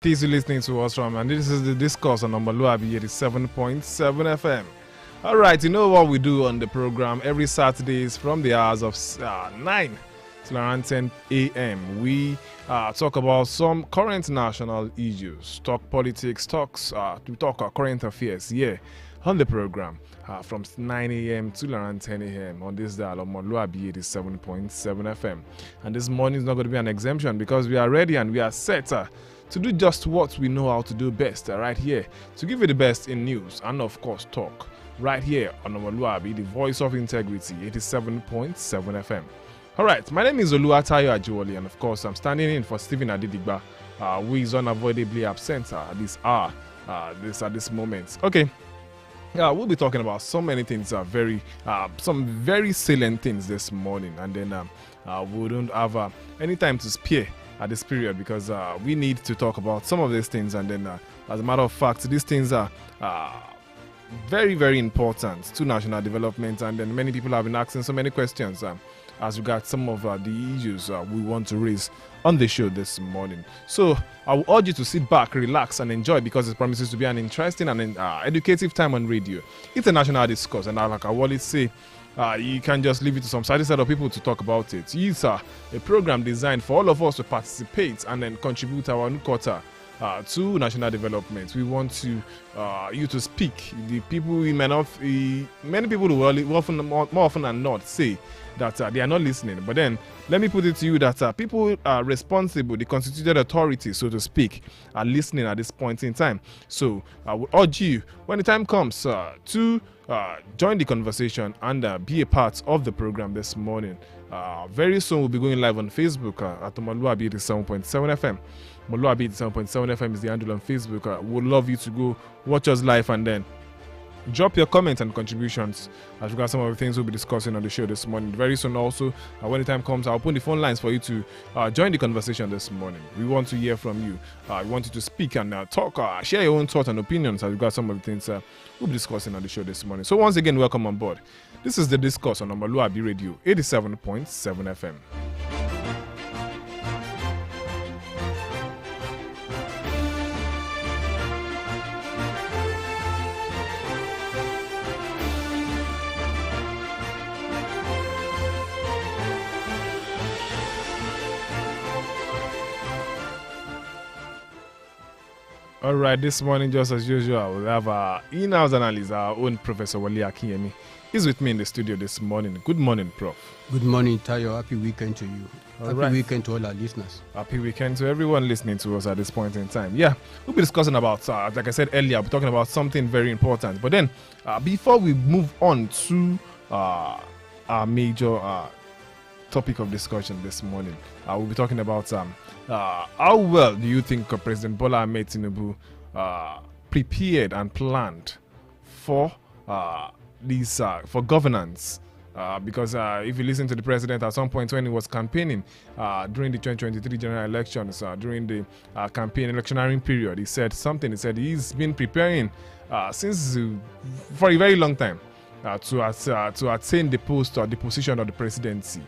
Please listening to us from, and this is the discourse on omoluwabi 87.7 FM. All right, you know what we do on the program every Saturdays from the hours of 9 till around 10 a.m. We talk about some current national issues, talk politics, we talk current affairs on the program from 9 a.m. till around 10 a.m. on this dial on omoluwabi 87.7 FM. And this morning is not going to be an exemption because we are ready and we are set to do just what we know how to do best right here, to give you the best in news and of course talk right here on omoluwabi, the voice of integrity, 87.7 FM. All right, my name is Oluwatayo Ajiwole, and of course I'm standing in for Stephen Adidigba, who is unavoidably absent at this hour, at this moment. Okay. We'll be talking about so many things, some very salient things this morning, and then we don't have any time to spare at this period because we need to talk about some of these things, and then as a matter of fact, these things are very, very important to national development, and then many people have been asking so many questions as regards some of the issues we want to raise on the show this morning. So I will urge you to sit back, relax, and enjoy because it promises to be an interesting and educative time on radio. It's a national discourse, and like I always say, you can just leave it to some side set of people to talk about it. It's a program designed for all of us to participate and then contribute our new quarter to national development. We want you to speak. The people we may not, many people will more often than not say that they are not listening. But then let me put it to you that people are responsible, the constituted authority, so to speak, are listening at this point in time. So I would urge you, when the time comes, to join the conversation and be a part of the program this morning. Very soon we'll be going live on Facebook at omoluwabi 87.7 FM. Omoluwabi 87.7 FM is the handle on Facebook. We'd love you to go watch us live and then drop your comments and contributions as regards some of the things we'll be discussing on the show this morning. Very soon also, when the time comes, I'll open the phone lines for you to join the conversation this morning. We want to hear from you. We want you to speak and talk, share your own thoughts and opinions as regards some of the things we'll be discussing on the show this morning. So once again, welcome on board. This is the discourse on omoluwabi Radio 87.7 FM. All right, this morning, just as usual, we'll have our in-house analyst, our own Professor Wale Akinyemi. He's with me in the studio this morning. Good morning, Prof. Good morning, Tayo. Happy weekend to you. Happy weekend to all our listeners. Happy weekend to everyone listening to us at this point in time. Yeah, we'll be discussing about, like I said earlier, we'll be talking about something very important. But then, before we move on to our major topic of discussion this morning, we'll be talking about how well do you think President Bola Ahmed Tinubu prepared and planned for for governance? Because if you listen to the president at some point when he was campaigning during the 2023 general elections, during the campaign electioneering period, he said something. He said he's been preparing since for a very long time to attain the post or the position of the presidency.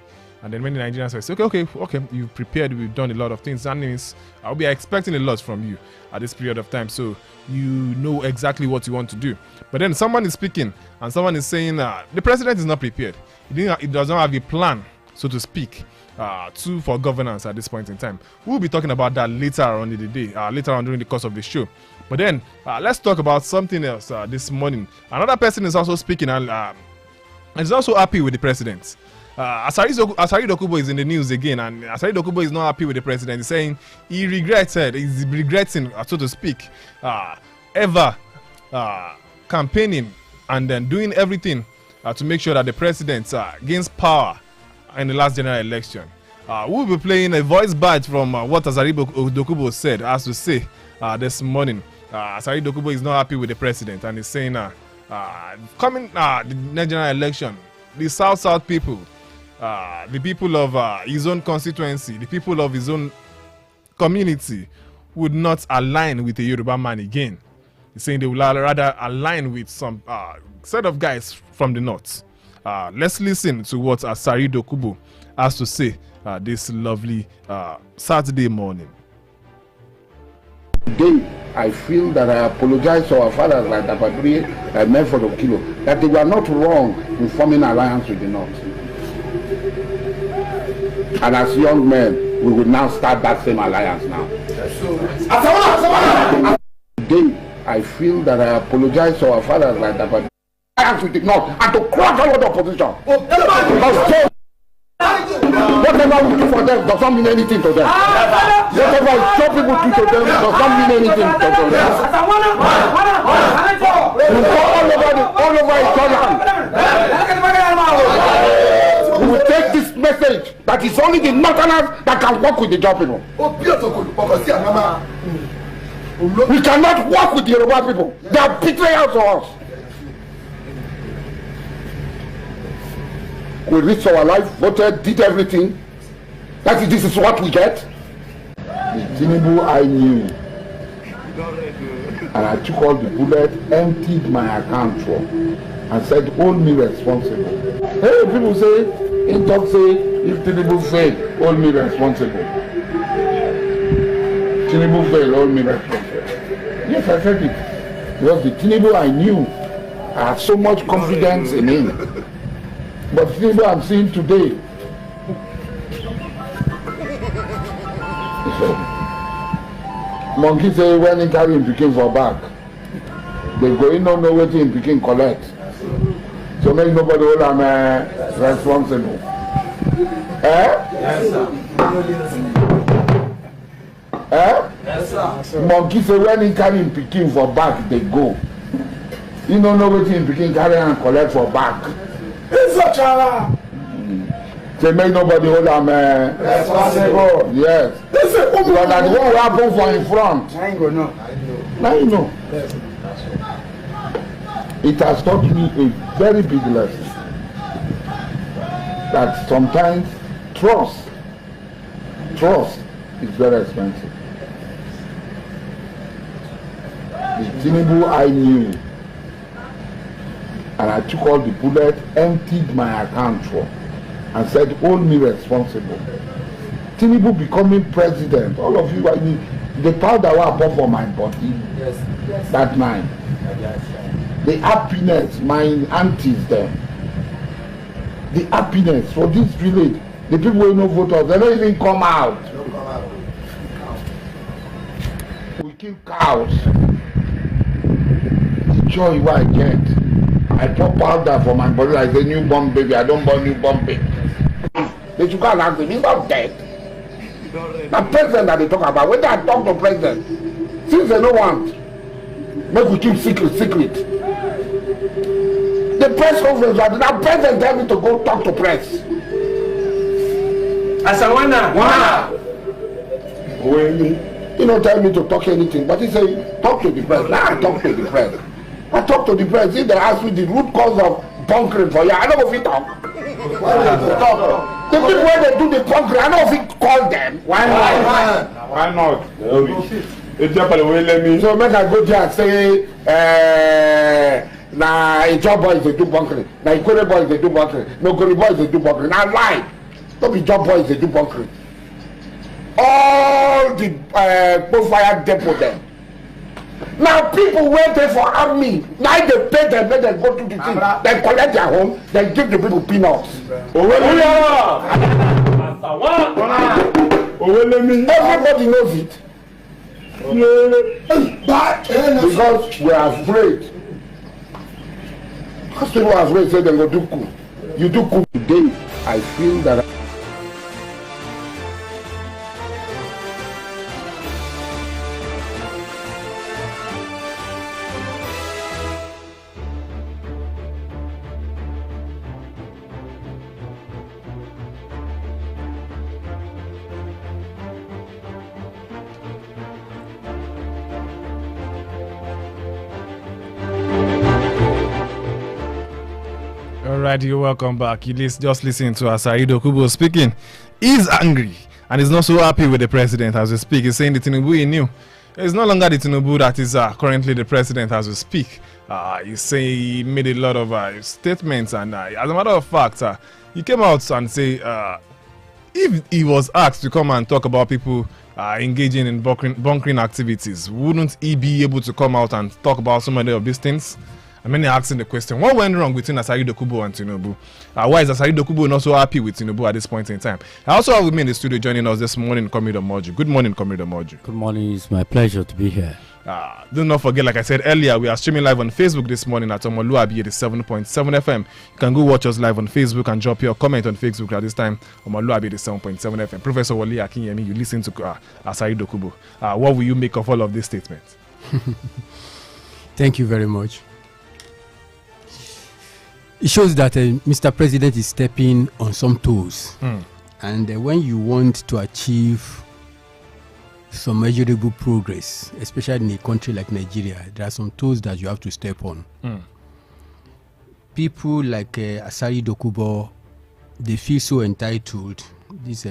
And then when the Nigerians say, okay, you've prepared, we've done a lot of things, that means I'll be expecting a lot from you at this period of time, so you know exactly what you want to do. But then someone is speaking and someone is saying the president is not prepared. He does not have a plan, so to speak, for governance at this point in time. We'll be talking about that later on in the day, later on during the course of the show. But then let's talk about something else this morning. Another person is also speaking and is also happy with the president. Asari Dokubo is in the news again, and Asari Dokubo is not happy with the president. He's saying he's regretting, so to speak, ever campaigning and then doing everything to make sure that the president gains power in the last general election. We'll be playing a voice badge from what Asari Dokubo said, as to say this morning. Asari Dokubo is not happy with the president, and he's saying coming the next general election, the South people, the people of his own constituency, the people of his own community would not align with the Yoruba man again. He's saying they would rather align with some set of guys from the north. Let's listen to what Asari Dokubo has to say this lovely Saturday morning. Today, I feel that I apologize to our fathers like Abadri and Medford Okilo, that they were not wrong in forming alliance with the North. And as young men, we will now start that same alliance now. Today, I feel that I apologize to our fathers like Abadri alliance with the North and to crush all the opposition. Because whatever we do for them does not mean anything to them. Whatever some people do to them does not mean anything to them. We go all over each other. We will take this message that it's only the Northerners that can work with the job people. We cannot work with the Yoruba people. They are betrayers to us. We risked our life, voted, did everything. This is what we get. The Tinubu I knew. And I took all the bullets, emptied my account for, and said, hold me responsible. Hey, people say, in talk say, if Tinubu fail, hold me responsible. Tinubu fail, hold me responsible. Yes, I said it. Because the Tinubu I knew, I had so much confidence in him. But the Tinubu I'm seeing today, monkey say when he carry him pikin for back, they go in no know wetin him pikin collect. So make nobody hold am responsible. Yes, sir. Yes, sir. Monkey say when he carry him pikin for back, they go. He no know wetin him pikin carry and collect for back. Say make nobody hold am responsible. Yes. But that what will happen for in front. I ain't gonna know. Now you know. It has taught me a very big lesson. That sometimes trust is very expensive. The Tinubu I knew, and I took all the bullets, emptied my account for, and said, hold me responsible. Tinubu becoming president, all of you, I mean, the powder was poured for my body that night. The happiness, my aunties there. The happiness for this village, the people who no vote us, they don't even come out. We kill cows. The joy what I get. I pour powder for my body like a newborn baby. I don't born newborn baby. They should go and ask me, he's not dead. The president that they talk about, when I talk to president, since they don't want, make we keep secret. The press conference, the president tell me to go talk to press. Asawana. He don't tell me to talk anything, but he say, talk to the press. Now I talk to the press. I talk to the press. If they ask me the root cause of bunkering for you, I don't know if he talk. The people when they do the bunkering, I don't know if he call them. Why not? So make I go there and say, na job boys they do bunkering, na Ikore boys they do bunkering, no Gori boys they do bunkering. Now lie, don't be job boys they do bunkering. All the bonfire depot there. Now people wait there for army. Now they pay them, let them go to the thing. They collect their home, they give the people peanuts. Everybody knows it. Because we are afraid. Because people are afraid, say they go do coup. You do coup today. I feel that. Alright, you're welcome back. You just listen to Asaido Kubo speaking. He's angry and he's not so happy with the president as we speak. He's saying the Tinubu he knew. It's no longer the Tinubu that is currently the president as we speak. He's saying he made a lot of statements, and as a matter of fact, he came out and say if he was asked to come and talk about people engaging in bunkering activities. Wouldn't he be able to come out and talk about so many of these things? And many are asking the question, what went wrong between Asari Dokubo and Tinubu? Why is Asari Dokubo not so happy with Tinubu at this point in time? I also have with me in the studio joining us this morning, Comrade Omoju. Good morning, Comrade Omoju. Good morning. It's my pleasure to be here. Do not forget, like I said earlier, we are streaming live on Facebook this morning at omoluwabi 87.7 FM. You can go watch us live on Facebook and drop your comment on Facebook at this time, omoluwabi 87.7 FM. Professor Wole Akinyemi, you listen to Asari Dokubo. What will you make of all of these statements? Thank you very much. It shows that Mr. President is stepping on some toes. And when you want to achieve some measurable progress, especially in a country like Nigeria, there are some toes that you have to step on. People like Asari Dokubo, they feel so entitled. This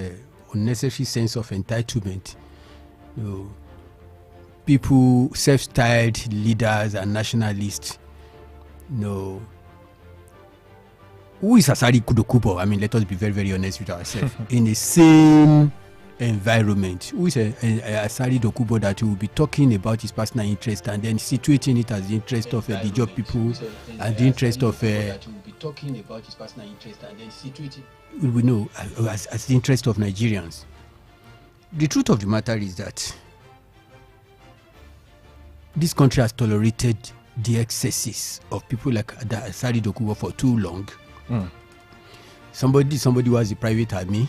unnecessary sense of entitlement. You know, people, self-styled leaders and nationalists, you know, who is Asari Dokubo? I mean, let us be very, very honest with ourselves. In the same environment, who is Asari Dokubo that will be talking about his personal interest and then situating it as the interest of the job people and the interest of we know as the interest of Nigerians. The truth of the matter is that this country has tolerated the excesses of people like Asari Dokubo for too long. Somebody who has a private army.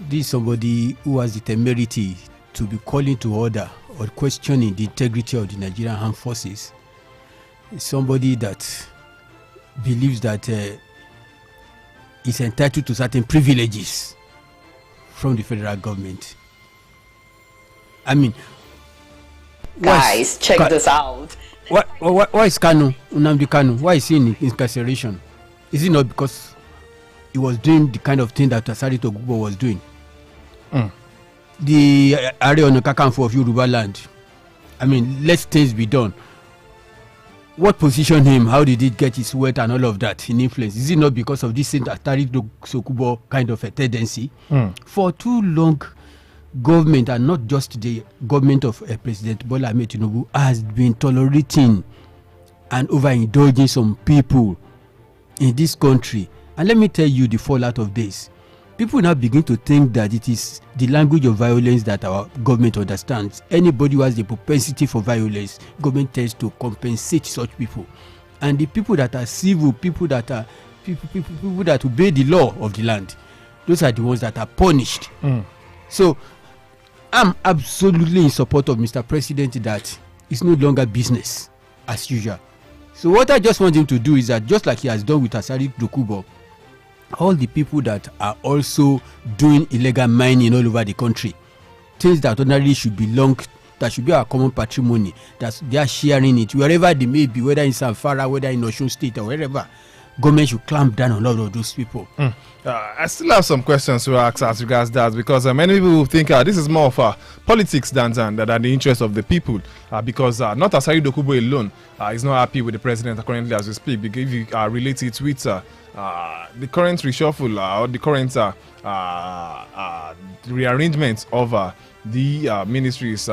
This is somebody who has the temerity to be calling to order or questioning the integrity of the Nigerian armed forces. Somebody that believes that is entitled to certain privileges from the federal government. I mean, guys, check this out. Why is Nnamdi Kanu? Why is he in incarceration? Is it not because he was doing the kind of thing that Asari Dokubo was doing? The Ààrẹ Ọ̀nà Kakanfò of Yoruba land. I mean, let things be done. What positioned him? How did he get his wealth and all of that in influence? Is it not because of this Asari Dokubo kind of a tendency? For too long, government, and not just the government of President Bola Ahmed Tinubu, has been tolerating and overindulging some people in this country. And let me tell you the fallout of this. People now begin to think that it is the language of violence that our government understands. Anybody who has the propensity for violence, government tends to compensate such people. And the people that are civil, people that obey the law of the land, those are the ones that are punished. So I'm absolutely in support of Mr. President that it's no longer business as usual. So what I just want him to do is that, just like he has done with Asari Dokubo, all the people that are also doing illegal mining all over the country, things that ordinarily should belong, that should be our common patrimony, that they are sharing it wherever they may be, whether in Zamfara, whether in Osun State or wherever, government should clamp down on all of those people. I still have some questions to ask as regards that, because many people think this is more of politics than the interest of the people, because not Asari Dokubo alone is not happy with the president currently as we speak. Because if you relate it with the current reshuffle or the current rearrangement of the ministries,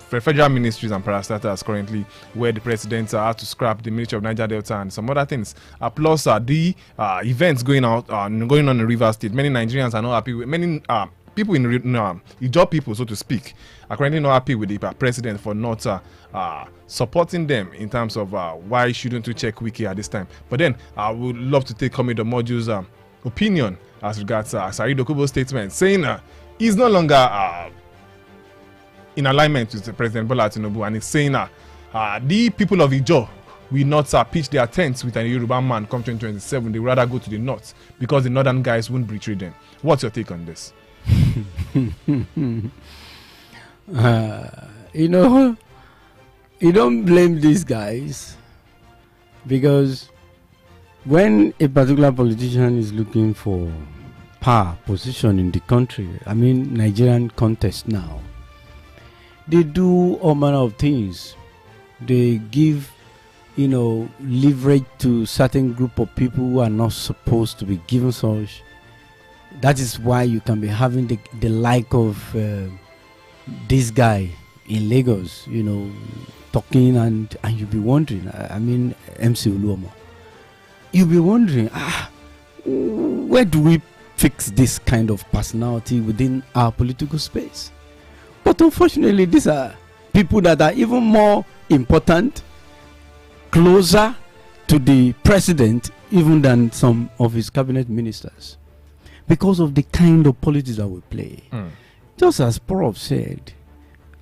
federal ministries and parastatals currently, where the president had to scrap the Ministry of Niger Delta and some other things. Plus the events going on in River State. Many Nigerians are not happy with. Many people in job people, so to speak, are currently not happy with the president for not supporting them in terms of why shouldn't we check Wiki at this time. But then I would love to take Comrade Omoju's opinion as regards Asari Dokubo's statement, saying he's no longer in alignment with President Bola Tinubu, and he's saying the people of Ijo will not pitch their tents with a Yoruba man come 2027. They rather go to the north because the northern guys won't betray them. What's your take on this? You know, you don't blame these guys, because when a particular politician is looking for power position in the country, I mean Nigerian context now, they do all manner of things. They give, leverage to certain group of people who are not supposed to be given such. That is why you can be having the like of this guy in Lagos, talking and you'll be wondering, I mean, MC Oluomo, you'll be wondering, where do we fix this kind of personality within our political space? But unfortunately, these are people that are even more important, closer to the president even than some of his cabinet ministers, because of the kind of politics that we play. Just as Prof said,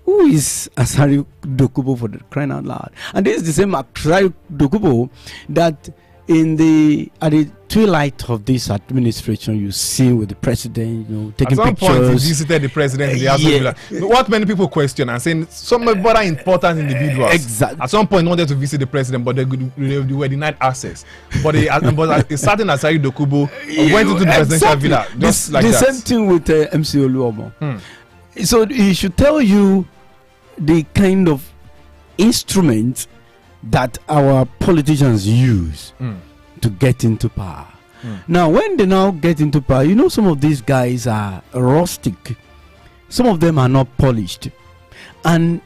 who is Asari Dokubo, for the crying out loud? And this is the same Asari Dokubo that at the twilight of this administration, you see with the president, taking at some pictures. point, he visited the president in the House of Villa. What many people question and saying some very important individuals. Exactly. At some point, wanted to visit the president, but they were denied access. But a certain Asari Dokubo went into the presidential villa. Just like the that. same thing with MC Oluomo. So he should tell you the kind of instruments that our politicians use to get into power. Now, when they now get into power, some of these guys are rustic. Some of them are not polished. And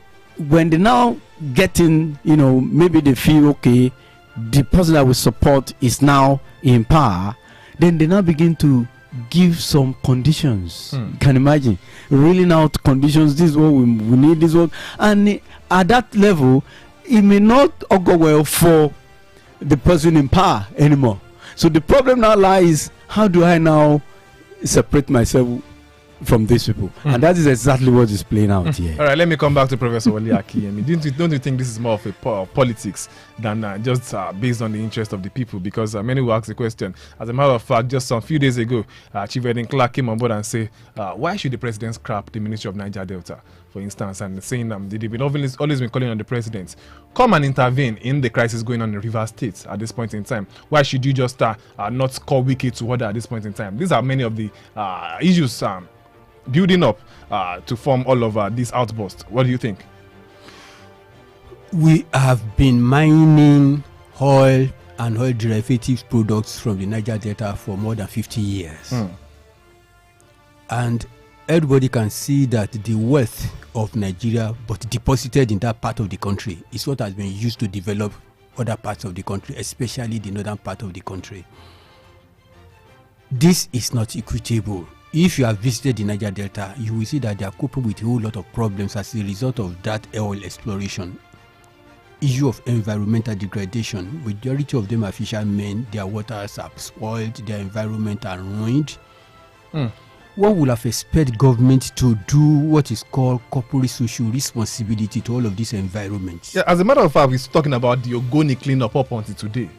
when they now get in, maybe they feel, okay, the person that we support is now in power, then they now begin to give some conditions. You can imagine, really now conditions, this is what we need, this one. And at that level, it may not go well for the person in power anymore. So the problem now lies, how do I now separate myself from these people? And that is exactly what is playing out here. All right, let me come back to Professor Wale Akiyemi. Don't you think this is more of a politics than just based on the interest of the people? Because many will ask the question. As a matter of fact, just some few days ago, Chief Edin Clark came on board and said, why should the president scrap the Ministry of Niger Delta, for instance, and saying they've been always been calling on the president, come and intervene in the crisis going on in Rivers State at this point in time. Why should you just not call Wiki to order at this point in time? These are many of the issues building up to form all of this outburst. What do you think? We have been mining oil and oil derivatives products from the Niger Delta for more than 50 years. And everybody can see that the wealth of Nigeria, but deposited in that part of the country, is what has been used to develop other parts of the country, especially the northern part of the country. This is not equitable. If you have visited the Niger Delta, you will see that they are coping with a whole lot of problems as a result of that oil exploration. Issue of environmental degradation. Majority of them are fishermen. Their waters are spoiled. Their environment are ruined. One would have expected government to do what is called corporate social responsibility to all of these environments. Yeah, as a matter of fact, we're talking about the Ogoni cleanup up until today.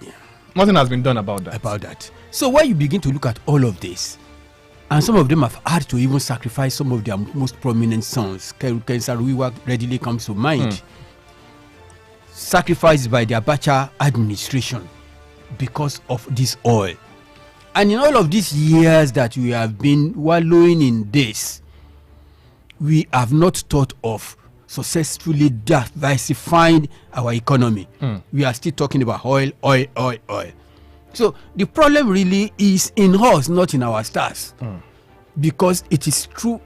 Nothing has been done about that. So when you begin to look at all of this, and some of them have had to even sacrifice some of their most prominent sons. Kensaruiwa readily comes to mind. Sacrificed by the Abacha administration because of this oil. And in all of these years that we have been wallowing in this, we have not thought of successfully diversifying our economy. We are still talking about oil. So the problem really is in us, not in our stars. Because it is through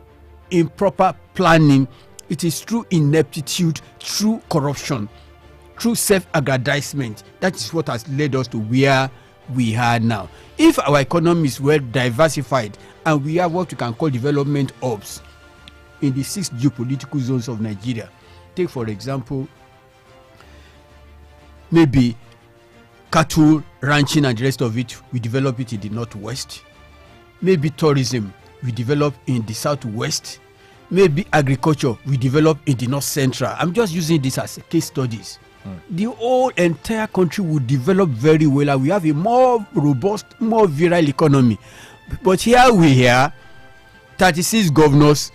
improper planning, it is through ineptitude, through corruption, through self-aggrandizement. That is what has led us to where we are now. If our economy is well diversified and we have what we can call development hubs in the 6 geopolitical zones of Nigeria, take for example, maybe cattle ranching and the rest of it, we develop it in the northwest. Maybe tourism, we develop in the southwest. Maybe agriculture, we develop in the north central. I'm just using this as case studies. The whole entire country will develop very well and we have a more robust, more virile economy. But here we are, 36 governors,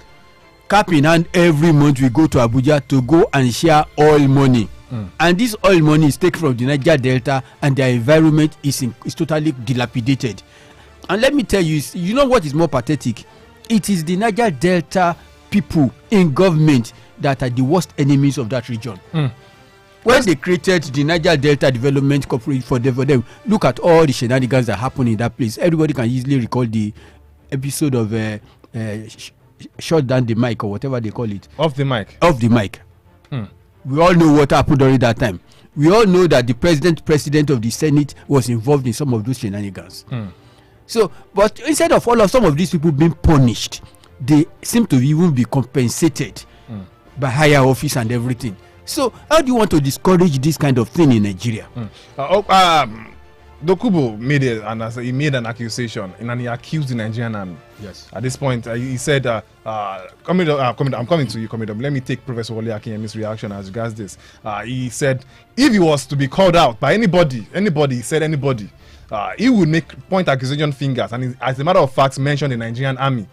cap in hand, every month we go to Abuja to go and share oil money. And this oil money is taken from the Niger Delta and their environment is totally dilapidated. And let me tell you, you know what is more pathetic? It is the Niger Delta people in government that are the worst enemies of that region. When they created the Niger Delta Development Corporation for them, look at all the shenanigans that happen in that place. Everybody can easily recall the episode of shut down the mic or whatever they call it. Off the mic. Off the mic. We all know what happened during that time. We all know that the president of the Senate was involved in some of those shenanigans. So, but instead of some of these people being punished, they seem to even be compensated by higher office and everything. So, how do you want to discourage this kind of thing in Nigeria? Dokubo made an accusation, and he accused the Nigerian army. Yes. At this point, he said, I'm coming to you, Commodore. Let me take Professor Wole Akinyemi's reaction as regards this. He said, if he was to be called out by anybody, he would point accusation fingers, and he, as a matter of fact, mentioned the Nigerian army,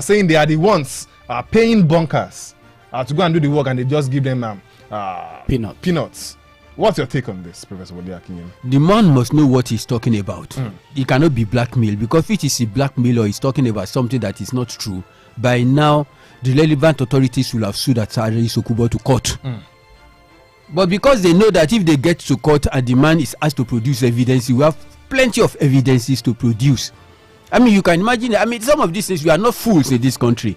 saying they are the ones paying bunkers to go and do the work, and they just give them peanuts. What's your take on this, Professor Wole Akinyemi? The man must know what he's talking about. He cannot be blackmailed, because if it is a blackmail or he's talking about something that is not true, by now the relevant authorities will have sued Atari Sokubo to court. But because they know that if they get to court and the man is asked to produce evidence, you have plenty of evidences to produce. I mean, you can imagine. I mean, some of these things, we are not fools in this country.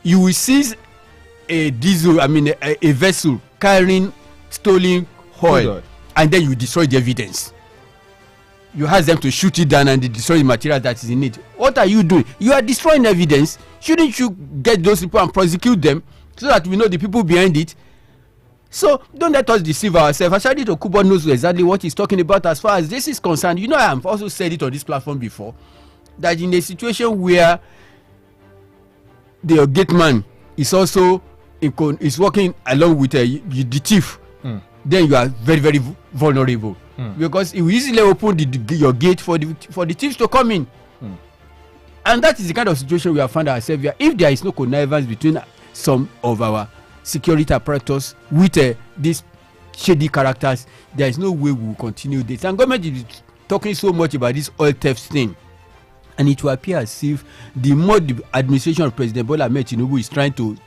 You will seize a diesel, a vessel carrying stolen oil, and then you destroy the evidence. You ask them to shoot it down and they destroy the material that is in it. What are you doing? You are destroying evidence. Shouldn't you get those people and prosecute them so that we know the people behind it? So don't let us deceive ourselves. Ashadi Dokubo knows exactly what he's talking about as far as this is concerned. You know, I have also said it on this platform before, that in a situation where the gate man is also is working along with the thief, then you are very, very vulnerable, because it will easily open your gate for the thieves to come in. And that is the kind of situation we have found ourselves here. If there is no connivance between some of our security apparatus with these shady characters, there is no way we will continue this. And government is talking so much about this oil theft thing, and it will appear as if the more the administration of President Bola Ahmed Tinubu is trying to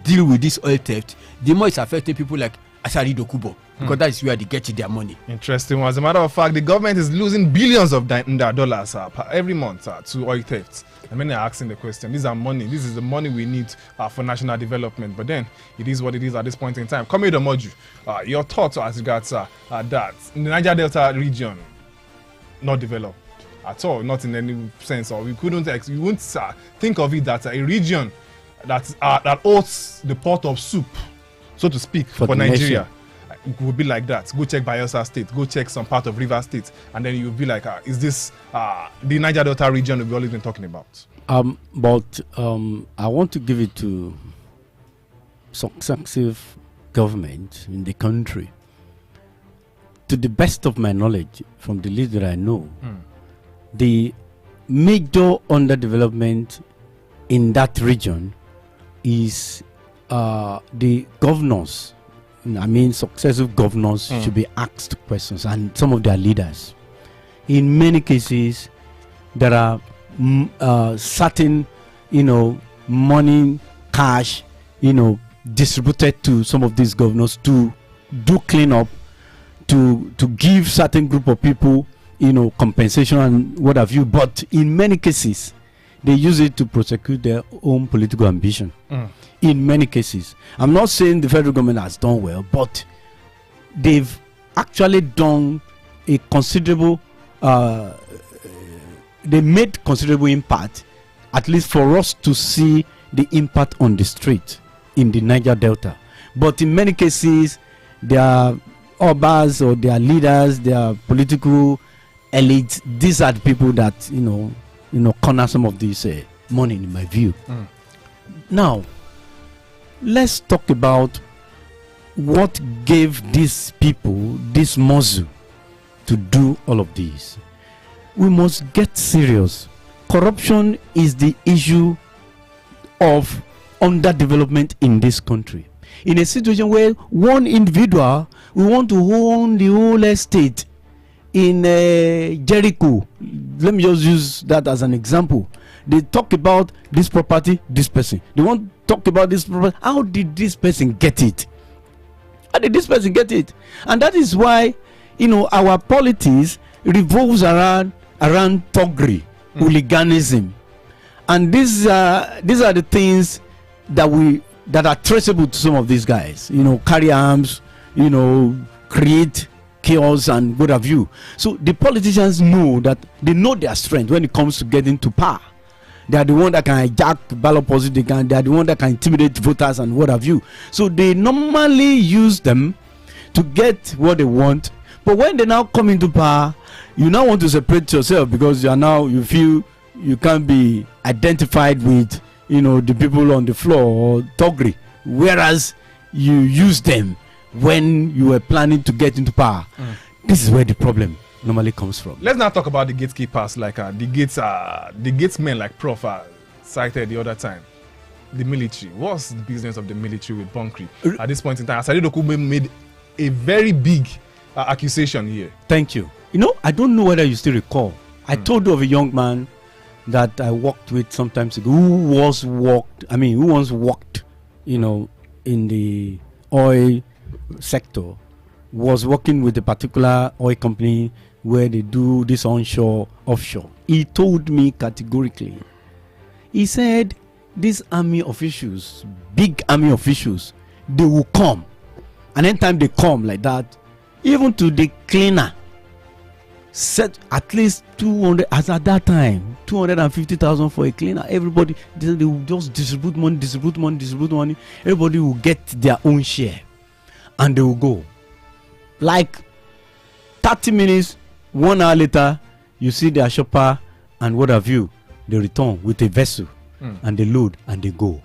deal with this oil theft, the more it's affecting people like Ashari Dokubo, because that is where they get their money. Interesting. As a matter of fact, the government is losing billions of dollars every month to oil thefts. And many are asking the question, this is the money we need for national development. But then, it is what it is at this point in time. Comrade Omoju, your thoughts as regards that the Niger Delta region not developed at all, not in any sense, or we wouldn't think of it that a region that owns the pot of soup, so to speak, for Nigeria. It would be like that. Go check Bayelsa State, go check some part of River State, and then you'll be like, is this the Niger Delta region we've always been talking about? But I want to give it to successive government in the country. To the best of my knowledge, from the list that I know, the major underdevelopment in that region is the governors. Successive governors should be asked questions, and some of their leaders. In many cases, there are certain, money, cash, distributed to some of these governors to do cleanup, to give certain group of people, compensation and what have you. But in many cases, they use it to prosecute their own political ambition. In many cases, I'm not saying the federal government has done well, but they've actually done a considerable they made considerable impact, at least for us to see the impact on the street in the Niger Delta. But in many cases, their obas or their leaders, their political elites, these are the people that corner some of this money, in my view. Now, let's talk about what gave these people this muscle to do all of this. We must get serious. Corruption is the issue of underdevelopment in this country. In a situation where one individual will want to own the whole estate in Jericho, let me just use that as an example. They talk about this property, this person. They want to talk about this property. How did this person get it? How did this person get it? And that is why, our politics revolves around thuggery, hooliganism. And these are the things that are traceable to some of these guys. Carry arms, create chaos and what have you. So the politicians know that they know their strength when it comes to getting to power. They are the one that can hijack ballot policy. They are the one that can intimidate voters and what have you. So they normally use them to get what they want. But when they now come into power, you now want to separate yourself because you feel you can't be identified with the people on the floor or Togri, whereas you use them when you were planning to get into power. This is where the problem normally comes from. Let's now talk about the gatekeepers, like the gatesmen, like Prof cited the other time. The military. What's the business of the military with Bonkri at this point in time? Asari Dokubo made a very big accusation here. Thank you. I don't know whether you still recall. I told you of a young man that I worked with some time ago who once worked in the oil sector, was working with a particular oil company where they do this onshore, offshore. He told me categorically, he said these army officials, big army officials, they will come, and anytime they come like that, even to the cleaner, set at least 200, as at that time 250,000 for a cleaner. Everybody, they will just distribute money. Everybody will get their own share and they will go. Like 30 minutes, 1 hour later, you see their shopper and what have you, they return with a vessel and they load and they go.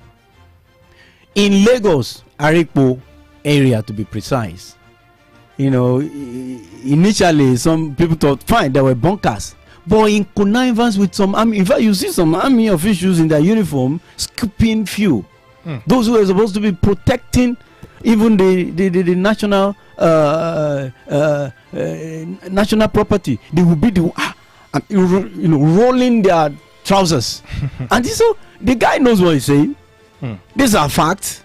In Lagos, Arepo area to be precise, initially some people thought fine, there were bunkers, but in connivance with some army, in fact you see some army officials in their uniform scooping fuel. Those who were supposed to be protecting even the national property, they will be rolling their trousers. And so the guy knows what he's saying. These are facts.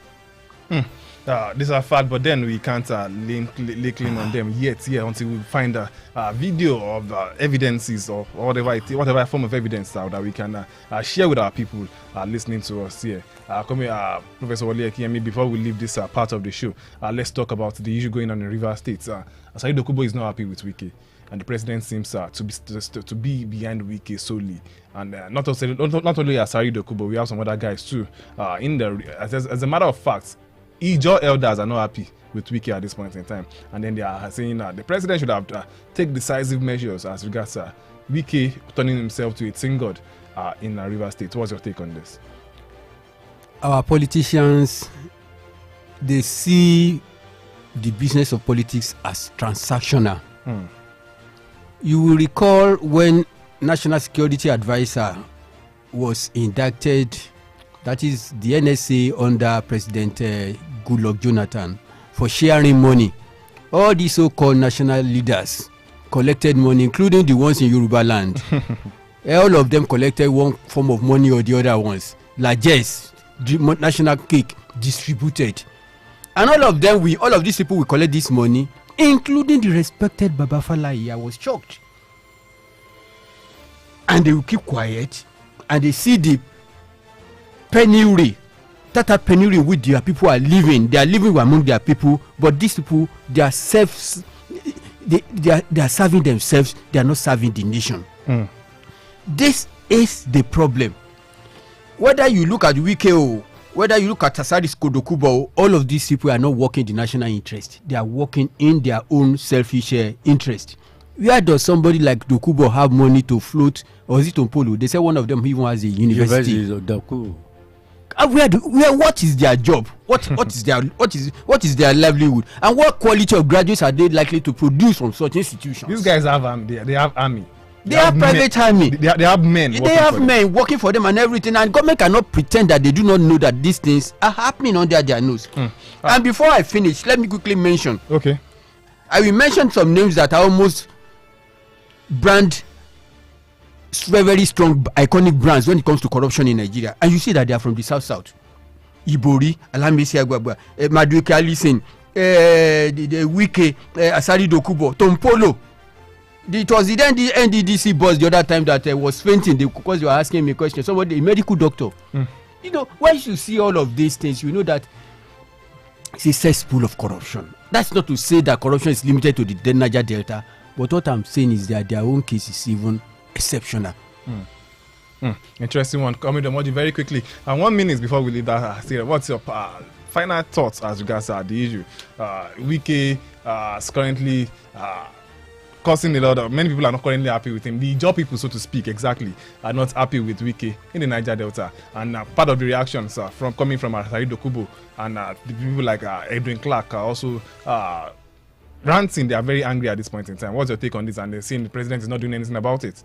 These are facts, but then we can't lay claim on them yet until we find a video of evidences or whatever form of evidence that we can share with our people listening to us here. Professor Wale Akiyemi, before we leave this part of the show, let's talk about the issue going on in River State. Asari Dokubo is not happy with Wike, and the president seems to be behind Wike solely. And not only Asari Dokubo, we have some other guys too. As a matter of fact, Ijo elders are not happy with Wike at this point in time, and then they are saying that the president should have take decisive measures as regards Wike turning himself to a tin god in River State. What's your take on this? Our politicians, they see the business of politics as transactional. You will recall when National Security Advisor was inducted, that is the NSA under President Goodluck Jonathan, for sharing money. All these so-called national leaders collected money, including the ones in Yoruba land. All of them collected one form of money or the other ones. Largesse, national cake, distributed. And all of these people will collect this money, including the respected Baba Falaye. I was shocked. And they will keep quiet, and they see the penury, that penury in which their people are living. They are living among their people, but these people, they are serving themselves. They are not serving the nation. This is the problem. Whether you look at Wike, whether you look at Asari Dokubo, all of these people are not working the national interest. They are working in their own selfish interest. Where does somebody like Dokubo have money to float, or is it on Polo? They say one of them even has a university. What is their job? What is their livelihood? And what quality of graduates are they likely to produce from such institutions? These guys have they have army. They have private army. They have men. They have men working for them and everything. And government cannot pretend that they do not know that these things are happening under their nose. And before I finish, let me quickly mention. Okay. I will mention some names that are almost brand very strong, iconic brands when it comes to corruption in Nigeria, and you see that they are from the south. Ibori, Alamisi Agwagwa, Madueke Alison, the Wike, Asari Dokubo, Tompolo. It was the NDDC boss the other time that was fainting because you were asking me a question. Somebody, a medical doctor. You know, once you see all of these things, you know that it's a cesspool of corruption. That's not to say that corruption is limited to the Niger Delta, but what I'm saying is that their own case is even exceptional. Interesting one. Coming to Moji very quickly. And 1 minute before we leave that, what's your final thoughts as regards the issue? Wike is currently causing a lot of, many people are not currently happy with him. The job people, so to speak, exactly, are not happy with Wike in the Niger Delta. And part of the reactions from coming from Asari Dokubo and the people like Edwin Clark are also ranting. They are very angry at this point in time. What's your take on this? And they're saying the president is not doing anything about it.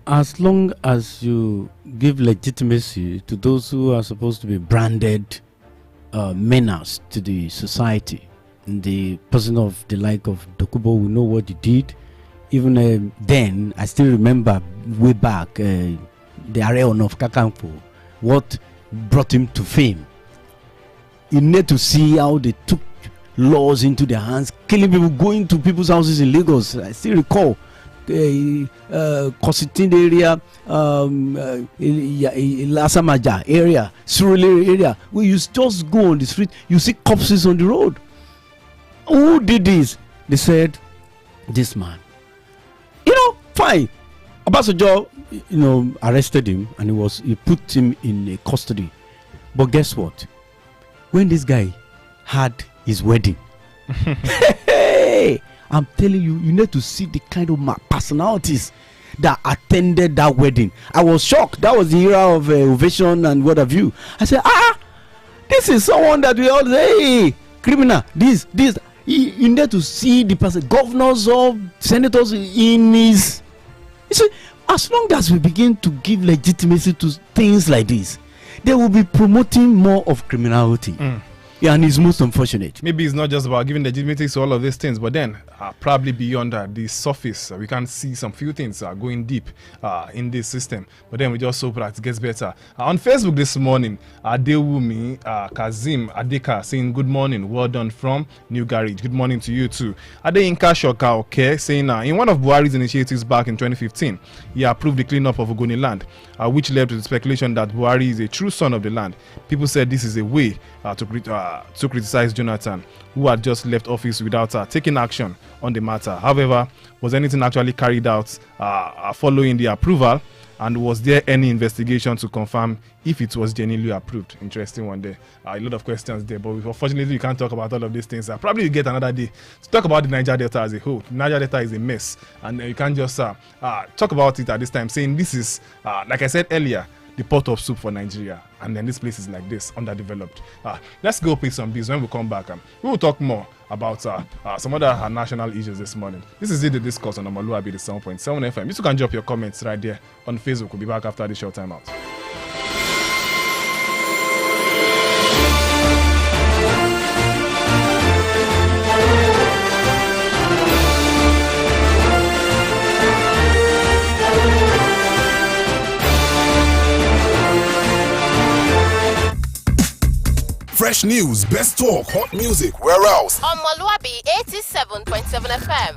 As long as you give legitimacy to those who are supposed to be branded menace to the society, the person of the like of Dokubo will know what he did. Even then, I still remember way back the Areon of Kakanfo, what brought him to fame. You need to see how they took laws into their hands, killing people, going to people's houses in Lagos. I still recall Kositin area, Lasamaja area, Surulere area, where you just go on the street, you see corpses on the road. Who did this? They said, this man. You know, fine. Obasanjo, arrested him and he put him in custody. But guess what? When this guy had his wedding, hey, I'm telling you, you need to see the kind of personalities that attended that wedding. I was shocked. That was the era of ovation and what have you. I said, this is someone that we all say, hey, criminal, this. You need to see the person, governors or senators in his. You see, as long as we begin to give legitimacy to things like this, they will be promoting more of criminality. Yeah, and it's most unfortunate. Maybe it's not just about giving legitimacy to all of these things, but then probably beyond the surface, we can see some few things going deep in this system. But then we just hope that it gets better. On Facebook this morning, Adewumi Kazim Adeka saying, good morning, well done from New Garage. Good morning to you too. Adeyinka Shoka saying, in one of Buhari's initiatives back in 2015, he approved the cleanup of Ogoni land, which led to the speculation that Buhari is a true son of the land. People said this is a way to criticize Jonathan, who had just left office without taking action on the matter. However, was anything actually carried out following the approval, and was there any investigation to confirm if it was genuinely approved? Interesting one there. A lot of questions there, but unfortunately, you can't talk about all of these things. Probably you get another day to talk about the Niger Delta as a whole. The Niger Delta is a mess, and you can't just talk about it at this time, saying this is, like I said earlier, the pot of soup for Nigeria, and then this place is like this, underdeveloped. Let's go pay some bills. When we come back, we will talk more about some other national issues this morning. This is it, the discourse on omoluwabi, the 7.7 FM. You can drop your comments right there on Facebook. We'll be back after this short time out. Fresh news, best talk, hot music, where else? Omoluwabi 87.7 FM.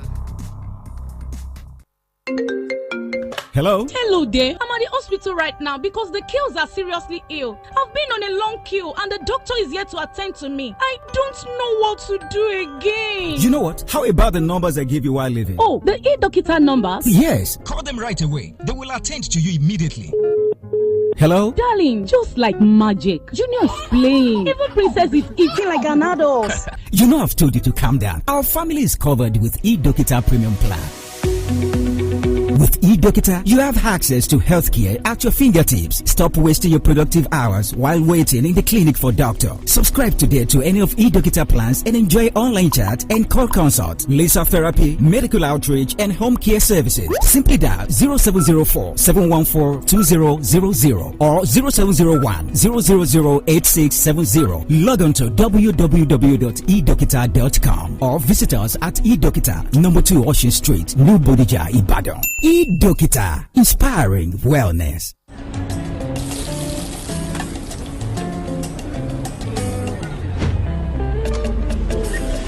Hello? Hello there. I'm at the hospital right now because the kills are seriously ill. I've been on a long queue and the doctor is here to attend to me. I don't know what to do again. You know what? How about the numbers I gave you while leaving? Oh, the e-Dokita numbers? Yes. Call them right away. They will attend to you immediately. Hello? Darling, just like magic. Junior is playing. Even Princess is eating like an adult. You know I've told you to calm down. Our family is covered with e-Dokita Premium Plan. With eDokita, you have access to healthcare at your fingertips. Stop wasting your productive hours while waiting in the clinic for doctor. Subscribe today to any of eDokita plans and enjoy online chat and call consult, laser therapy, medical outreach, and home care services. Simply dial 0704-714-2000 or 0701-000-8670. Log on to www.edokita.com or visit us at eDokita, number 2 Ocean Street, New Bodija, Ibadan. eDokita, inspiring wellness.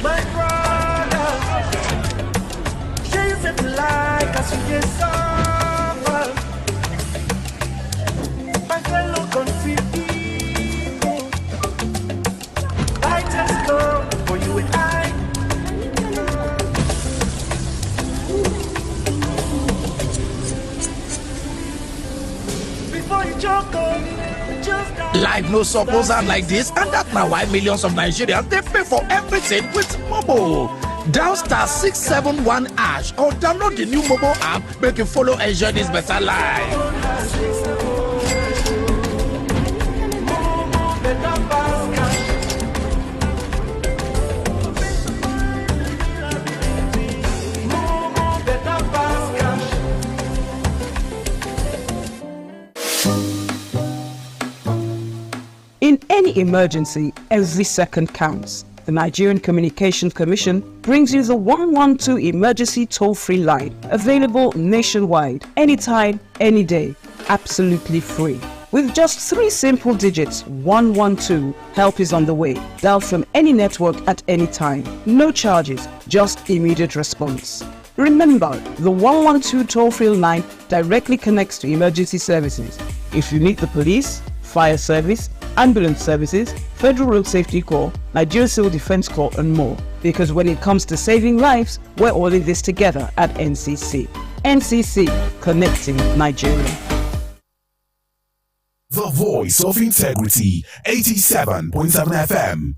My brother, she said to lie. as we get suffer. My fellow country people, light has come for you and I. Before you choke on, just life no suppose act like this, and that's now why millions of Nigerians they pay for everything with mobile. Dial *671# or download the new mobile app, make you follow enjoy this better life. In any emergency, every second counts. The Nigerian Communications Commission brings you the 112 emergency toll-free line, available nationwide, anytime, any day, absolutely free. With just 3 simple digits, 112, help is on the way. Dial from any network at any time. No charges, just immediate response. Remember, the 112 toll-free line directly connects to emergency services. If you need the police, fire service, ambulance services, Federal Road Safety Corps, Nigeria Civil Defense Corps, and more. Because when it comes to saving lives, we're all in this together at NCC. NCC, connecting Nigeria. The voice of integrity, 87.7 FM.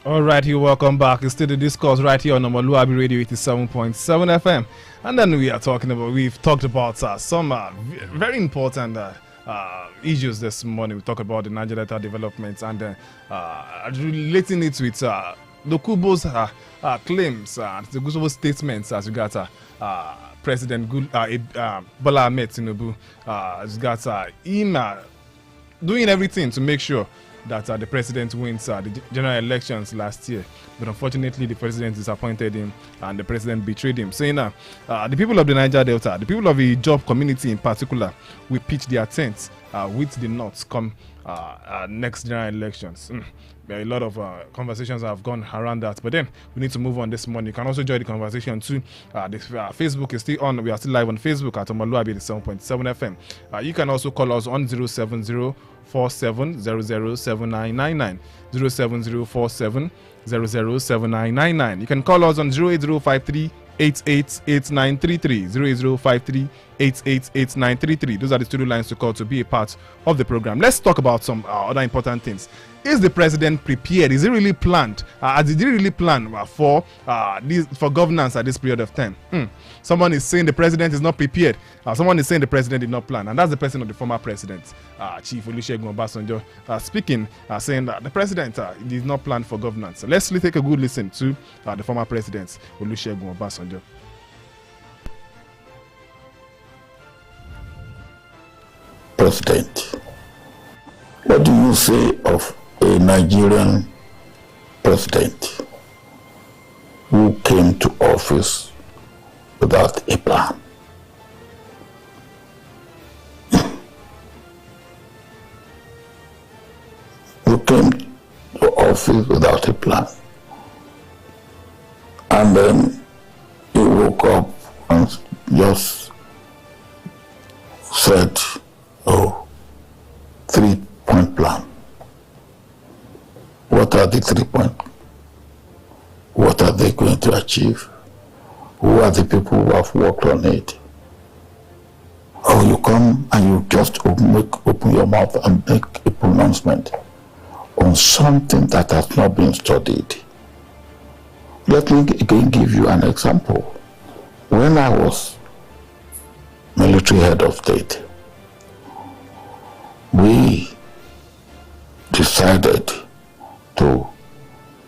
All right, you welcome back. It's still the discourse right here on Omoluwabi Radio 87.7 FM. And then we've talked about some very important issues this morning. We talked about the Niger Delta developments and relating it with the Kubo's claims, the Kubo's statements as regards President Bola Ahmed Tinubu, as regards him doing everything to make sure that the president wins the general elections last year. But unfortunately, the president disappointed him and the president betrayed him, saying the people of the Niger Delta, the people of the job community in particular, will pitch their tents with the North come next general elections. There are a lot of conversations have gone around that, but then we need to move on this morning. You can also join the conversation too. Facebook is still on. We are still live on Facebook at Omoluwabi 7.7 FM. You can also call us on 07047007999, 07047007999. You can call us on 08053 888933, 08053 Those are the studio lines to call to be a part of the program. Let's talk about some other important things. Is the president prepared? Is he really planned? Did he really plan for governance at this period of time? Someone is saying the president is not prepared. Someone is saying the president did not plan, and that's the person of the former president, Chief Olusegun Obasanjo, speaking, saying that the president did not plan for governance. So let's take a good listen to the former president, Olusegun Obasanjo. President, what do you say of a Nigerian president who came to office without a plan? Who came to office without a plan. And then he woke up and just said, 3-point plan. What are the 3 points? What are they going to achieve? Who are the people who have worked on it? Or you come and you just open your mouth and make a pronouncement on something that has not been studied. Let me again give you an example. When I was military head of state, we decided to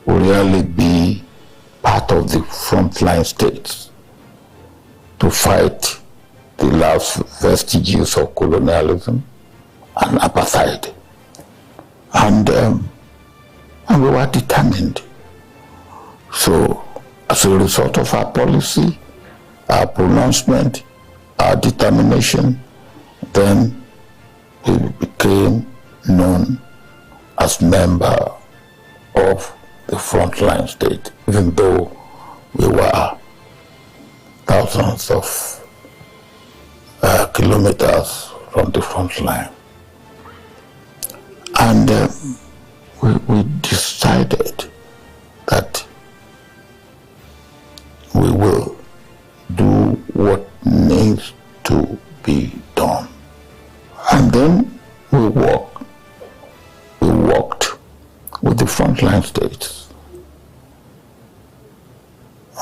really be part of the frontline states to fight the last vestiges of colonialism and apartheid. And we were were determined. So, as a result of our policy, our pronouncement, our determination, then we became known as member of the frontline state, even though we were thousands of kilometers from the front line. And we decided that we will do what needs to be done. And then we worked with the frontline states.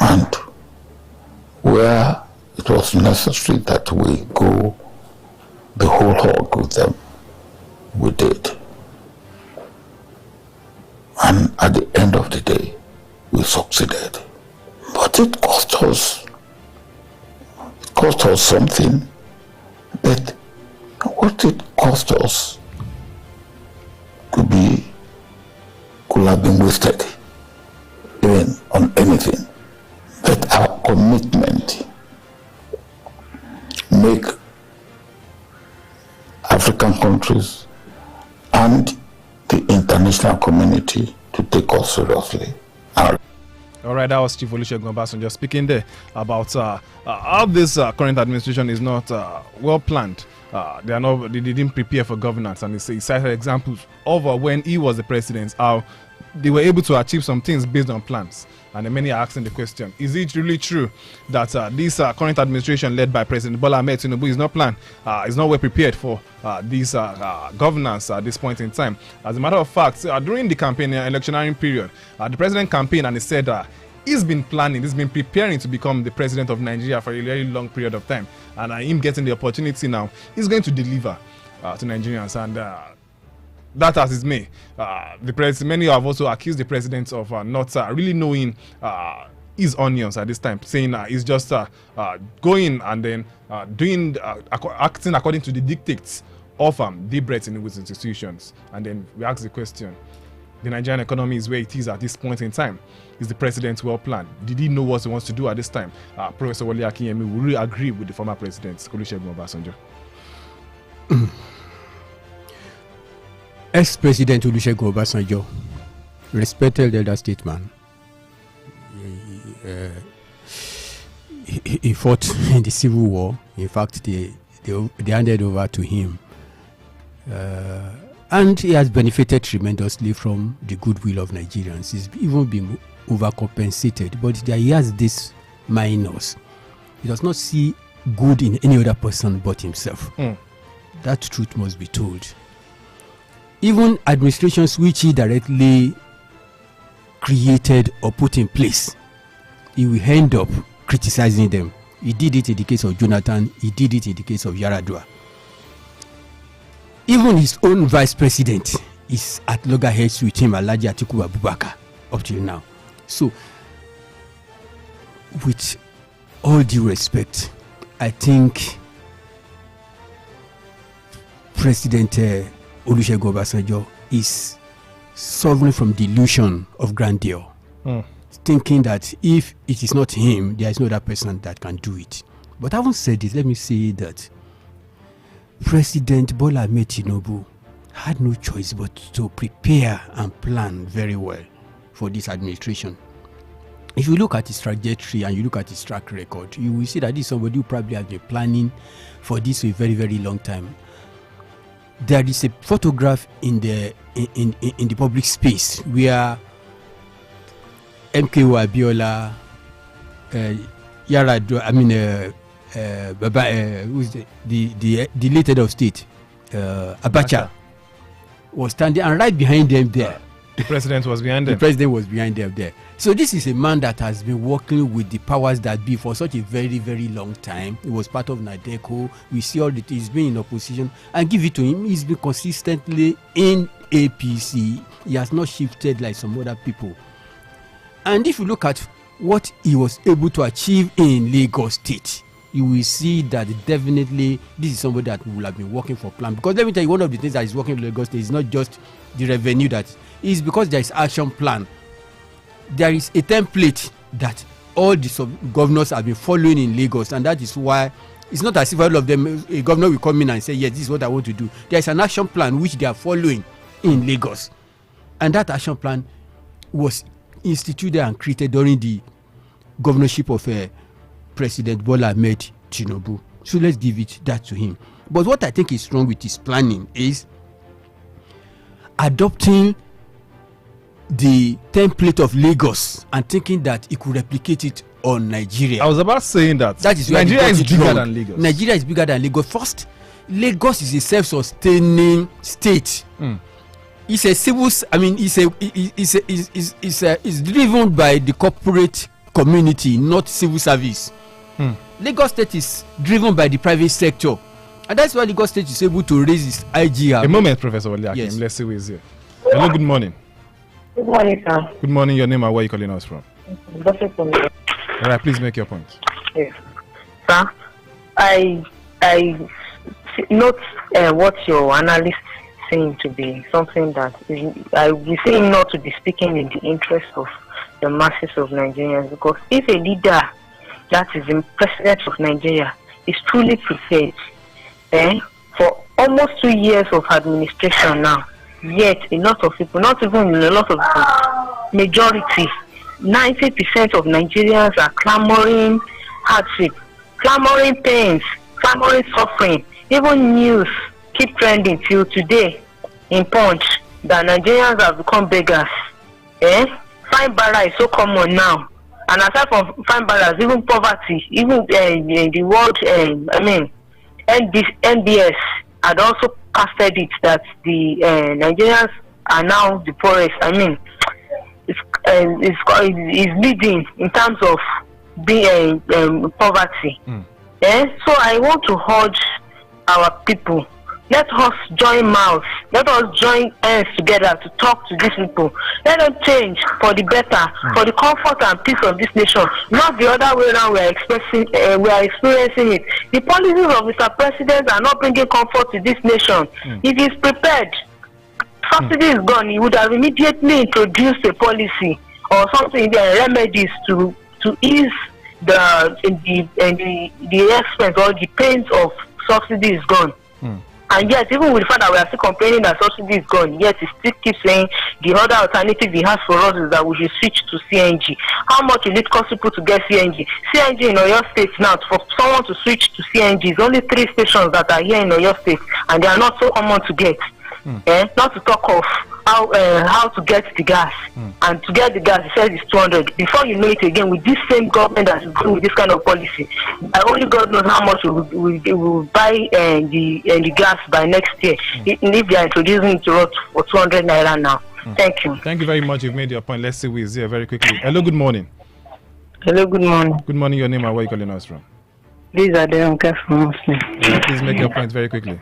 And where it was necessary that we go the whole hog with them, we did. And at the end of the day, we succeeded. But it cost us something. But what it cost us could have been wasted, even on anything. But our commitment make African countries and the international community to take us seriously. All right, that was Chief Olusegun Obasanjo speaking there about how this current administration is not well planned. They didn't prepare for governance, and he cited examples of when he was the president, how they were able to achieve some things based on plans. And then many are asking the question, is it really true that this current administration led by President Bola Ahmed Tinubu is not planned, is not well prepared for this governance at this point in time? As a matter of fact, during the campaign electioneering period, the president campaigned and he said he's been preparing to become the president of Nigeria for a very long period of time. And him getting the opportunity now, he's going to deliver to Nigerians. And that as is may. Many have also accused the president of not really knowing his onions at this time, saying he's just going and then acting according to the dictates of deep breaths in with institutions. And then we ask the question, the Nigerian economy is where it is at this point in time. Is the president well planned? Did he know what he wants to do at this time? Professor Wole Akinyemi will really agree with the former president, Olusegun Obasanjo. Ex-President Olusegun Obasanjo, respected elder statesman. He fought in the Civil War. In fact, they handed over to him. And he has benefited tremendously from the goodwill of Nigerians. He's even been overcompensated. But he has this minus. He does not see good in any other person but himself. That truth must be told. Even administrations which he directly created or put in place, he will end up criticizing them. He did it in the case of Jonathan. He did it in the case of Yaradua. Even his own vice president is at loggerheads with him, Alhaji Atiku Abubakar, up till now. So, with all due respect, I think President Olusegun Obasanjo is suffering from delusion of grandeur, thinking that if it is not him, there is no other person that can do it. But having said this, let me say that President Bola Ahmed Tinubu had no choice but to prepare and plan very well for this administration. If you look at his trajectory and you look at his track record, you will see that this is somebody who probably has been planning for this for a very, very long time. There is a photograph in the public space where MKO Abiola, Yaradua, who's the late head of state, Abacha, was standing, and right behind them there, the president was behind them. The president was behind them there. So this is a man that has been working with the powers that be for such a very, very long time. He was part of NADECO. We see all the things. He's been in opposition, and give it to him. He's been consistently in APC. He has not shifted like some other people. And if you look at what he was able to achieve in Lagos State, you will see that definitely this is somebody that will have been working for plan. Because let me tell you, one of the things that is working in Lagos State is not just the revenue that is because there is action plan. There is a template that all the governors have been following in Lagos, and that is why it's not as if all of them, a governor will come in and say, yes, this is what I want to do. There is an action plan which they are following in Lagos. And that action plan was instituted and created during the governorship of President Bola Ahmed Tinubu. So let's give it that to him. But what I think is wrong with his planning is adopting the template of Lagos and thinking that he could replicate it on Nigeria. I was about saying that. That is Nigeria is bigger than Lagos. Nigeria is bigger than Lagos. First, Lagos is a self-sustaining state. It's a civil. I mean, it's driven by the corporate community, not civil service. Lagos State is driven by the private sector, and that's why Lagos State is able to raise its IGR. A moment, Professor Wale Akim. Yes. Let's see who is here. Hello, good morning. Good morning, sir. Good morning. Your name and where are you calling us from? All right, please make your point. Yes, sir. I note what your analyst saying to be something that I will say him not to be speaking in the interest of the masses of Nigerians, because if a leader that is the president of Nigeria is truly prepared, for almost 2 years of administration now, yet a lot of people, not even a lot of people, majority, 90% of Nigerians are clamoring hardship, clamoring pains, clamoring suffering. Even news keep trending till today in Punch that Nigerians have become beggars. Fine bara is so common now. And aside from fine baras, even poverty, even the world, NBS had also casted it that the Nigerians are now the poorest. I mean, it's leading in terms of being poverty. So I want to urge our people, let us join mouths, let us join hands together to talk to these people. Let them change for the better, for the comfort and peace of this nation. Not the other way around. We are experiencing it. The policies of Mr. President are not bringing comfort to this nation. If he's prepared, subsidy is gone. He would have immediately introduced a policy or something, remedies to ease the expense or the pains of subsidy is gone. And yet, even with the fact that we are still complaining that subsidy is gone, yet he still keeps saying the other alternative he has for us is that we should switch to CNG. How much will it cost people to get CNG? CNG in Oyo State now, for someone to switch to CNG, is only 3 stations that are here in Oyo State, and they are not so common to get. Not to talk of how to get the gas. And to get the gas, he says it's 200. Before you know it again, with this same government that is going with this kind of policy, only God knows how much we will buy the gas by next year. If they are introducing it to us for 200 naira now. Thank you. Thank you very much. You've made your point. Let's see who is here very quickly. Hello, good morning. Hello, good morning. Good morning. Your name and where are you calling us from? This is Aderonke from Muslim. Please make your point very quickly.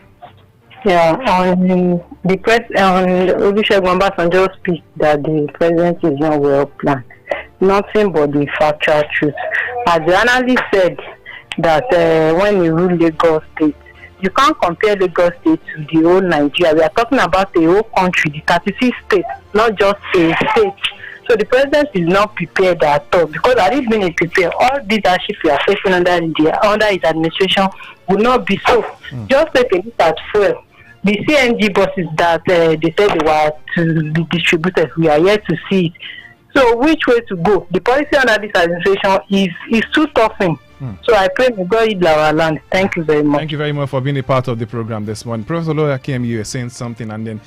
Yeah, on the Olusegun Obasanjo speak that the president is not well planned. Nothing but the factual truth. As the analyst said that when he ruled Lagos State, you can't compare Lagos State to the whole Nigeria. We are talking about the whole country, the 36 states, not just a state. So the president is not prepared at all, because had he been prepared, all these hardships we are facing under his administration would not be so. Just take a look at fuel. The CNG buses that they said they were to be distributed, we are yet to see it. So which way to go? The policy under this administration is too toughing. So I pray may God heal our land. Thank you very much. Thank you very much for being a part of the program this morning. Professor Wale Akim, you were saying something, and then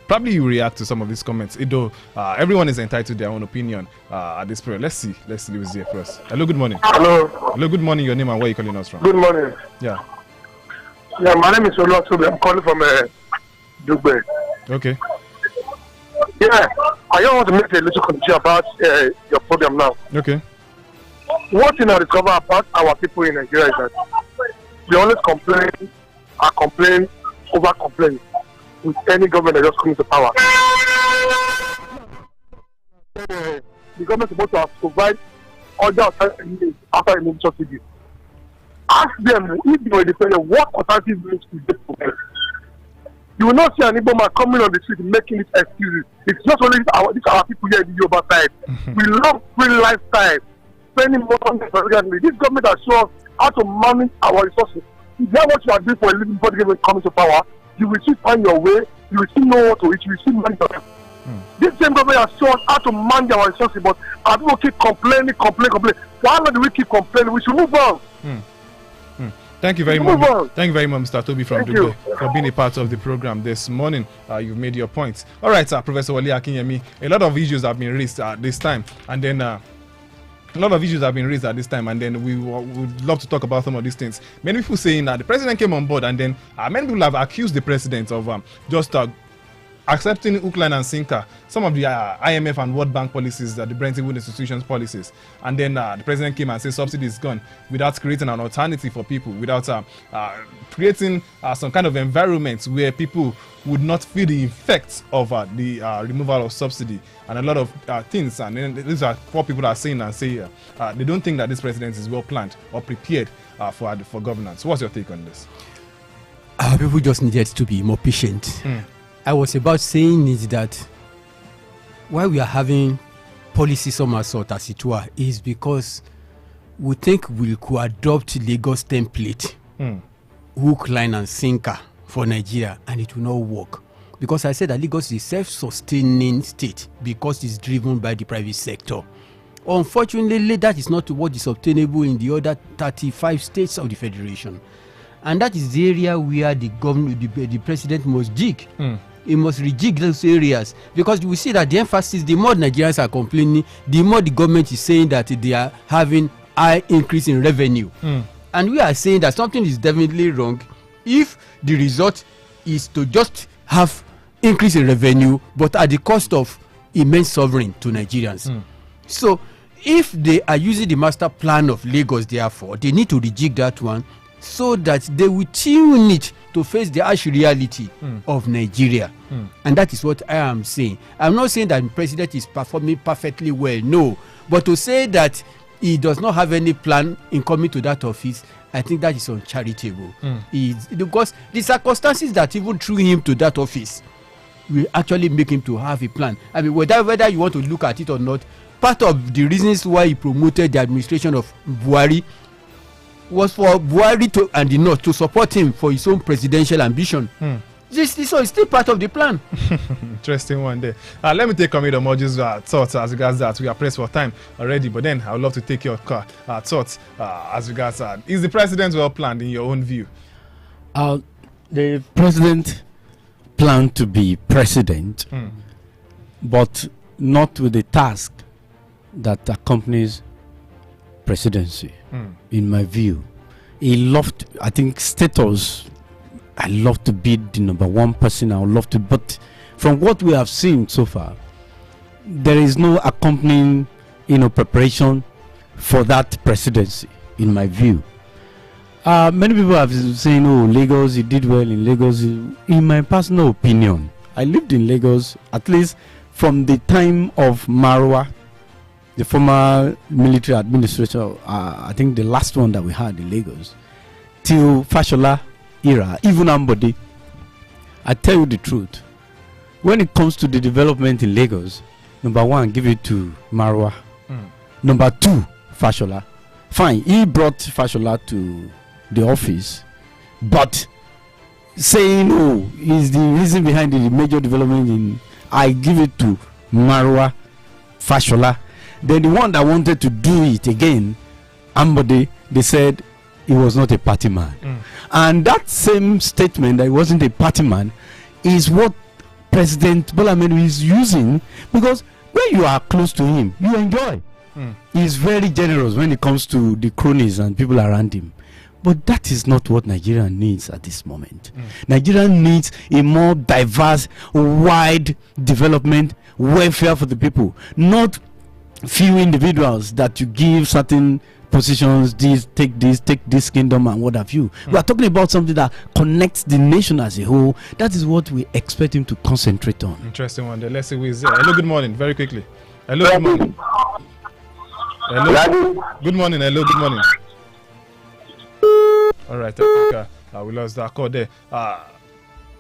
probably you react to some of these comments. Though everyone is entitled to their own opinion at this period. Let's see who's here first. Hello, good morning. Hello, good morning. Your name and where are you calling us from? Good morning. Yeah, my name is Oluwatobi. I'm calling from Dugbe. Okay. Yeah, I just want to make a little contribution about your program now. Okay. One thing I discover about our people in Nigeria is that we always complain with any government that just comes to power. The government is supposed to provide other alternatives after the subsidy. ask them if they were the president, what alternative means to they provide. You will not see an Igbo man coming on the street making it excuses. It's not only our people here in the Yoruba side. We love free lifestyle, spending more on the This government has shown us how to manage our resources. If that's what you are doing for a living before the government comes to power, you will still find your way, you will still know what to eat, you will still manage your life. This same government has shown us how to manage our resources, but our people keep complaining. Why not do we keep complaining? We should move on. Thank you very much. Thank you very much, Mr. Toby from Dubai, for being a part of the program this morning. You've made your points. All right, Professor Wale Akinyemi. A lot of issues have been raised at this time, and then we would love to talk about some of these things. Many people saying that the president came on board, and then many people have accused the president of just accepting hook, line, and sinker some of the IMF and World Bank policies, the Bretton Woods institutions policies, and then the president came and said subsidy is gone without creating an alternative for people, without creating some kind of environment where people would not feel the effects of the removal of subsidy and a lot of things. And then these are what people are saying and say they don't think that this president is well planned or prepared for governance. What's your take on this? People just needed to be more patient. I was about saying is that why we are having policy somersault as it were is because we think we could adopt Lagos template, hook, line, and sinker for Nigeria, and it will not work. Because I said that Lagos is a self-sustaining state because it's driven by the private sector. Unfortunately, that is not what is obtainable in the other 35 states of the federation. And that is the area where the president must jig. He must rejig those areas, because we see that the emphasis, the more Nigerians are complaining, the more the government is saying that they are having high increase in revenue. And we are saying that something is definitely wrong if the result is to just have increase in revenue, but at the cost of immense suffering to Nigerians. So if they are using the master plan of Lagos, therefore, they need to rejig that one so that they will tune it to face the harsh reality of Nigeria. And that is what I am saying. I'm not saying that the president is performing perfectly well, no. But to say that he does not have any plan in coming to that office, I think that is uncharitable. Because the circumstances that even threw him to that office will actually make him to have a plan. I mean, whether you want to look at it or not, part of the reasons why he promoted the administration of Buhari was for Buhari and the North to support him for his own presidential ambition. This is still part of the plan. Interesting one there. Let me take Comrade Omoju's thoughts as regards that. We are pressed for time already, but then I would love to take your thoughts as regards is the president well planned in your own view? The president planned to be president, but not with the task that accompanies presidency. In my view, he loved, I think, status. I love to be the number one person. I would love to, but from what we have seen so far, there is no accompanying, preparation for that presidency. In my view, many people have been saying, "Oh, Lagos, he did well in Lagos." In my personal opinion, I lived in Lagos at least from the time of Marwa, the former military administrator, I think the last one that we had in Lagos, till Fashola era, even Ambode. I tell you the truth, when it comes to the development in Lagos, number one, give it to Marwa. Number two, Fashola. Fine, he brought Fashola to the office, but saying, "Oh, is the reason behind the major development I give it to Marwa, Fashola." Then the one that wanted to do it again, Ambode, they said he was not a party man. And that same statement that he wasn't a party man is what President Bola Ahmed is using, because when you are close to him, you enjoy. He's very generous when it comes to the cronies and people around him. But that is not what Nigeria needs at this moment. Nigeria needs a more diverse, wide development, welfare for the people, not few individuals that you give certain positions, take this kingdom and what have you. We are talking about something that connects the nation as a whole. That is what we expect him to concentrate on. Interesting one there. Let's see who is there. Hello, good morning. Very quickly. Hello, good morning. Hello. Good morning. Hello, good morning. All right, I think we lost that call there.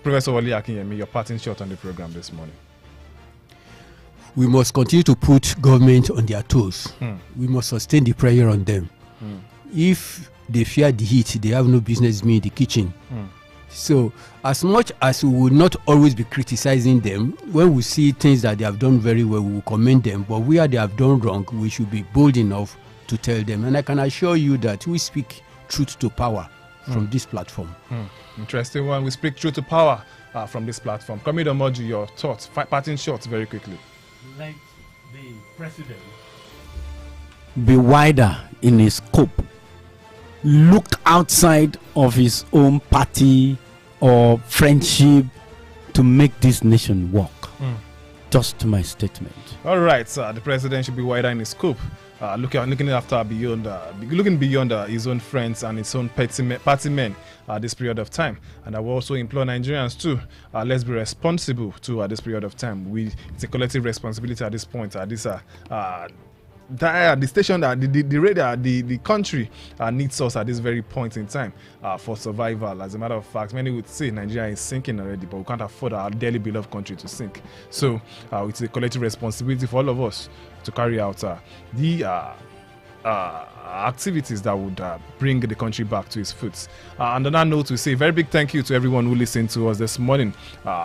Professor Wale Akinyemi, your parting shot on the program this morning. We must continue to put government on their toes. We must sustain the pressure on them. If they fear the heat, they have no business being in the kitchen. So, as much as we will not always be criticizing them, when we see things that they have done very well, we will commend them. But where they have done wrong, we should be bold enough to tell them. And I can assure you that we speak truth to power from this platform. Interesting one. We speak truth to power from this platform. Comrade Omoju, your thoughts, parting shots very quickly. Let the president be wider in his scope. Look outside of his own party or friendship to make this nation work. Just my statement. All right, the president should be wider in his scope. Looking after looking beyond his own friends and his own party men this period of time. And I will also implore Nigerians too, let's be responsible to this period of time. It's a collective responsibility at this point. The station, the country needs us at this very point in time for survival. As a matter of fact, many would say Nigeria is sinking already, but we can't afford our dearly beloved country to sink. So it's a collective responsibility for all of us to carry out the activities that would bring the country back to its foot. And on that note, we say a very big thank you to everyone who listened to us this morning.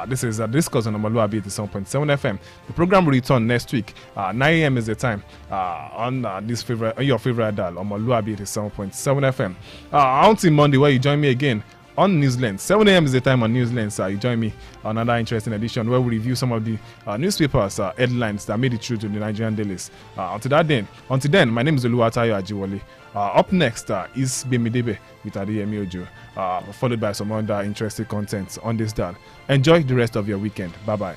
This is a discourse on omoluwabi 87.7 FM. The program will return next week. 9 a.m. is the time on your favorite dial, omoluwabi 87.7 FM. Until Monday, where you join me again on Newsland. 7 a.m. is the time on Newsland. You join me on another interesting edition where we review some of the newspapers headlines that made it through to the Nigerian dailies. Until then, my name is Oluwatayo Ajiwole. Up next is Bemidebe with Adeyemi Ojo, followed by some other interesting content on this dial. Enjoy the rest of your weekend. Bye bye.